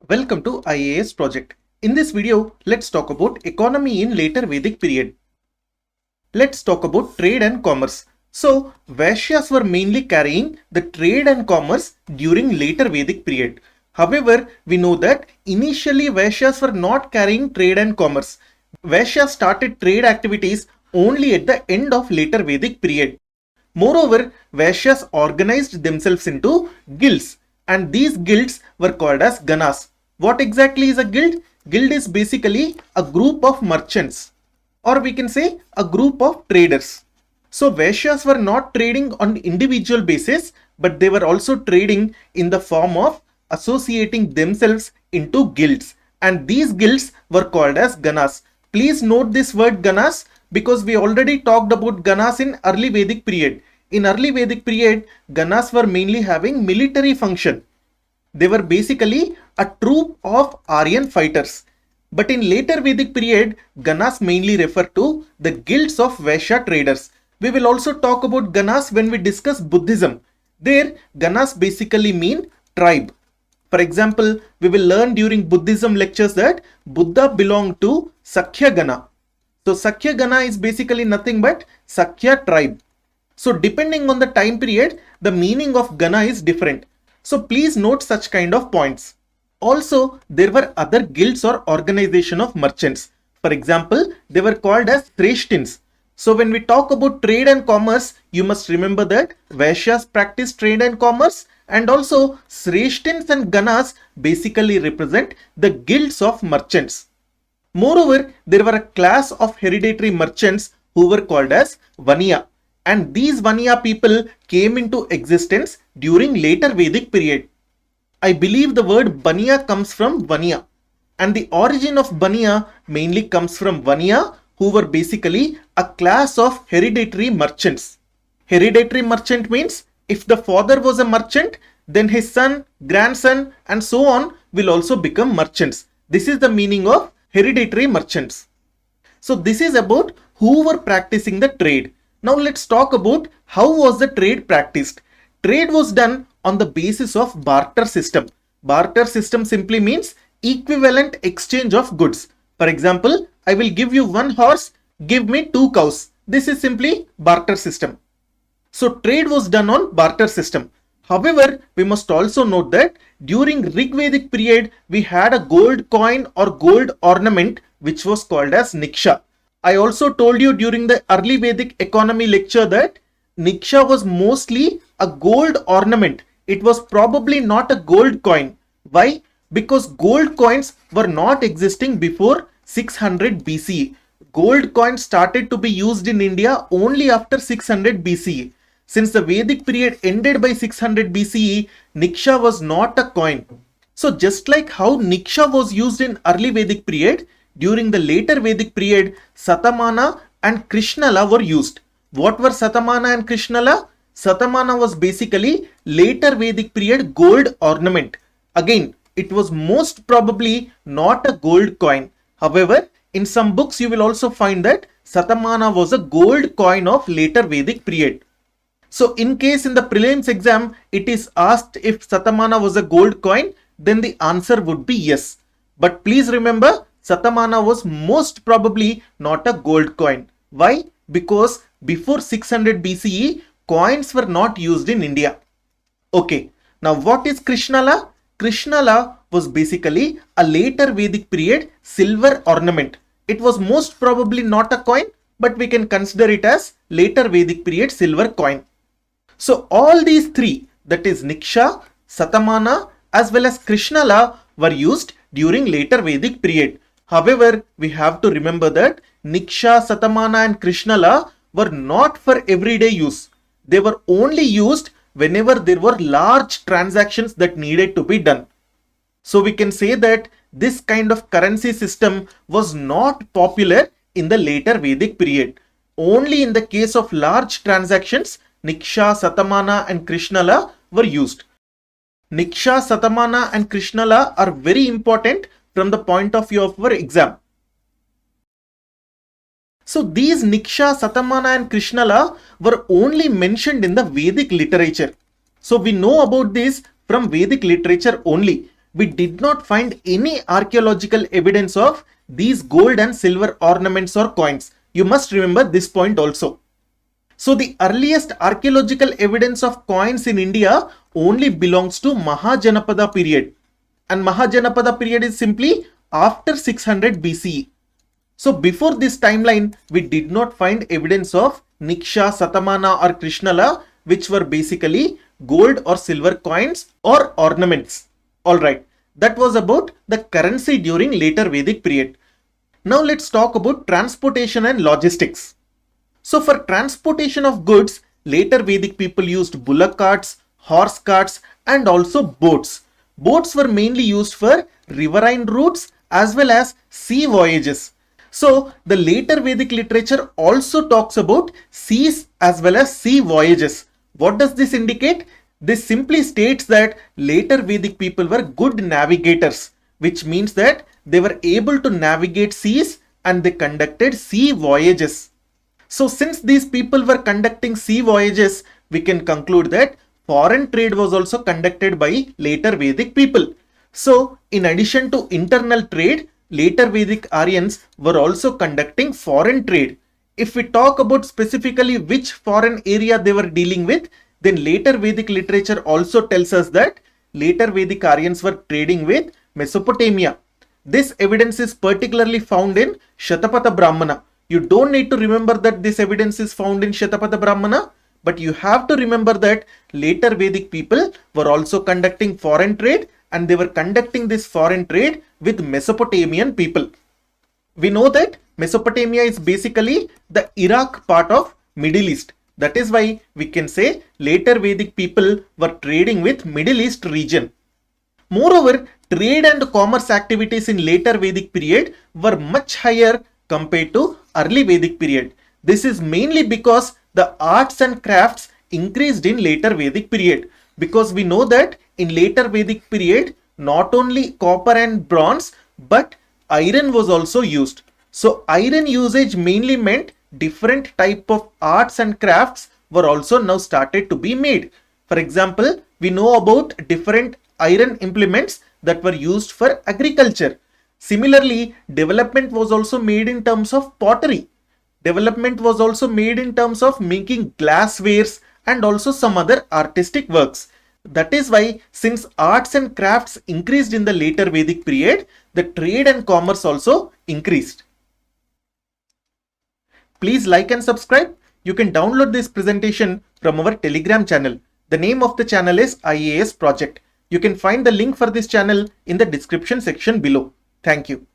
Welcome to IAS project. In this video, let's talk about economy in later Vedic period. Let's talk about trade and commerce. So, Vaishyas were mainly carrying the trade and commerce during later Vedic period. However, we know that initially Vaishyas were not carrying trade and commerce. Vaishyas started trade activities only at the end of later Vedic period. Moreover, Vaishyas organized themselves into guilds, and these guilds were called as ganas. What exactly is a guild? Guild is basically a group of merchants, or we can say a group of traders. So Vaishyas were not trading on individual basis, but they were also trading in the form of associating themselves into guilds, and these guilds were called as ganas. Please note this word ganas because we already talked about ganas in early Vedic period. In early Vedic period, ganas were mainly having military function. They were basically a troop of Aryan fighters. But in later Vedic period, ganas mainly refer to the guilds of Vaishya traders. We will also talk about ganas when we discuss Buddhism. There, ganas basically mean tribe. For example, we will learn during Buddhism lectures that Buddha belonged to Sakya Gana. So Sakya Gana is basically nothing but Sakya tribe. So depending on the time period, the meaning of Gana is different. So please note such kind of points. Also, there were other guilds or organization of merchants. For example, they were called as Shrestins. So when we talk about trade and commerce, you must remember that Vaishyas practice trade and commerce, and also Shrestins and Ganas basically represent the guilds of merchants. Moreover, there were a class of hereditary merchants who were called as Vaniya. And these Vaniya people came into existence during later Vedic period. I believe the word Baniya comes from Vaniya, and the origin of Baniya mainly comes from Vaniya, who were basically a class of hereditary merchants. Hereditary merchant means if the father was a merchant, then his son, grandson and so on will also become merchants. This is the meaning of hereditary merchants. So this is about who were practicing the trade. Now let's talk about how was the trade practiced. Trade was done on the basis of barter system. Barter system simply means equivalent exchange of goods. For example, I will give you one horse, give me 2 cows. This is simply barter system. So trade was done on barter system. However, we must also note that during Rig Vedic period, we had a gold coin or gold ornament which was called as Niksha. I also told you during the early Vedic economy lecture that Niksha was mostly a gold ornament. It was probably not a gold coin. Why? Because gold coins were not existing before 600 BCE. Gold coins started to be used in India only after 600 BCE. Since the Vedic period ended by 600 BCE, Niksha was not a coin. So just like how Niksha was used in early Vedic period, during the later Vedic period, Satamana and Krishnala were used. What were Satamana and Krishnala? Satamana was basically later Vedic period gold ornament. Again, it was most probably not a gold coin. However, in some books you will also find that Satamana was a gold coin of later Vedic period. So in case in the prelims exam it is asked if Satamana was a gold coin, then the answer would be yes. But please remember, Satamana was most probably not a gold coin. Why? Because before 600 BCE, coins were not used in India. Okay, now what is Krishnala? Krishnala was basically a later Vedic period silver ornament. It was most probably not a coin, but we can consider it as later Vedic period silver coin. So all these three, that is Niksha, Satamana as well as Krishnala, were used during later Vedic period. However, we have to remember that Niksha, Satamana and Krishnala were not for everyday use. They were only used whenever there were large transactions that needed to be done. So we can say that this kind of currency system was not popular in the later Vedic period. Only in the case of large transactions, Niksha, Satamana and Krishnala were used. Niksha, Satamana and Krishnala are very important from the point of view of our exam. So these Niksha, Satamana and Krishnala were only mentioned in the Vedic literature. So we know about this from Vedic literature only. we did not find any archaeological evidence of these gold and silver ornaments or coins. You must remember this point also. So the earliest archaeological evidence of coins in India only belongs to Mahajanapada period. And Mahajanapada period is simply after 600 BCE. So before this timeline, we did not find evidence of Niksha, Satamana or Krishnala, which were basically gold or silver coins or ornaments. Alright, that was about the currency during later Vedic period. Now let's talk about transportation and logistics. So for transportation of goods, later Vedic people used bullock carts, horse carts and also boats. Boats were mainly used for riverine routes as well as sea voyages. So the later Vedic literature also talks about seas as well as sea voyages. What does this indicate? This simply states that later Vedic people were good navigators, which means that they were able to navigate seas and they conducted sea voyages. So since these people were conducting sea voyages, we can conclude that foreign trade was also conducted by later Vedic people. So in addition to internal trade, later Vedic Aryans were also conducting foreign trade. If we talk about specifically which foreign area they were dealing with, then later Vedic literature also tells us that later Vedic Aryans were trading with Mesopotamia. This evidence is particularly found in Shatapatha Brahmana. You don't need to remember that this evidence is found in Shatapatha Brahmana, but you have to remember that later Vedic people were also conducting foreign trade and they were conducting this foreign trade with Mesopotamian people. We know that Mesopotamia is basically the Iraq part of Middle East. That is why we can say later Vedic people were trading with Middle East region. Moreover, trade and commerce activities in later Vedic period were much higher compared to early Vedic period. This is mainly because the arts and crafts increased in later Vedic period, because we know that in later Vedic period not only copper and bronze but iron was also used. So iron usage mainly meant different type of arts and crafts were also now started to be made. For example, we know about different iron implements that were used for agriculture. Similarly, development was also made in terms of pottery. Development was also made in terms of making glasswares and also some other artistic works. That is why, since arts and crafts increased in the later Vedic period, the trade and commerce also increased. Please like and subscribe. You can download this presentation from our Telegram channel. The name of the channel is IAS Project. You can find the link for this channel in the description section below. Thank you.